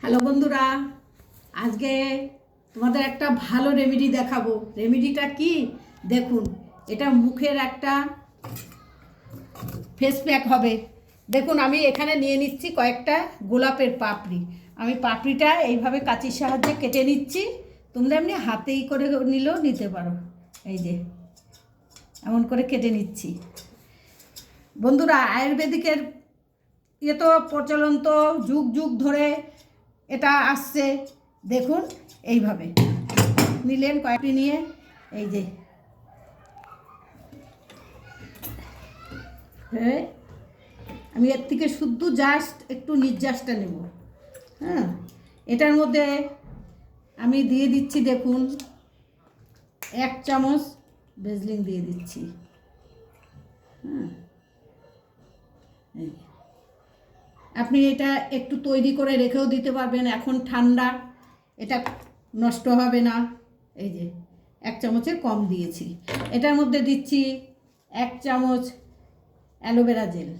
Hello বন্ধুরা, আজকে তোমাদের একটা ভালো রেমেডি দেখাবো। রেমেডিটা কি দেখুন, এটা মুখের একটা ফেস প্যাক হবে। দেখুন আমি এখানে নিয়ে নিচ্ছি কয়েকটা গোলাপের পাপড়ি। আমি পাপড়িটা এইভাবে কাঁচির সাহায্যে কেটে নিচ্ছি। তোমরা এমনি হাতেই করে নিলেও নিতে পারো। এই যে এমন করে কেটে নিচ্ছি। বন্ধুরা, আয়ুর্বেদিকের ইয়ে তো প্রচলন তো যুগ যুগ ধরে এটা আসছে। দেখুন এইভাবে নিলেন কয়েকটি নিয়ে, এই যে হ্যাঁ, আমি এর থেকে শুদ্ধ জাস্ট একটু নির্যাসটা নেব। হ্যাঁ, এটার মধ্যে আমি দিয়ে দিচ্ছি, দেখুন 1 চামচ ভেজলিন দিয়ে দিচ্ছি। হ্যাঁ, এই আপনি এটা একটু তৈরি করে রেখেও দিতে পারবেন, এখন ঠান্ডা, এটা নষ্ট হবে না। এই যে 1 চামচের কম দিয়েছি। এটার মধ্যে দিচ্ছি 1 চামচ অ্যালোভেরা জেল।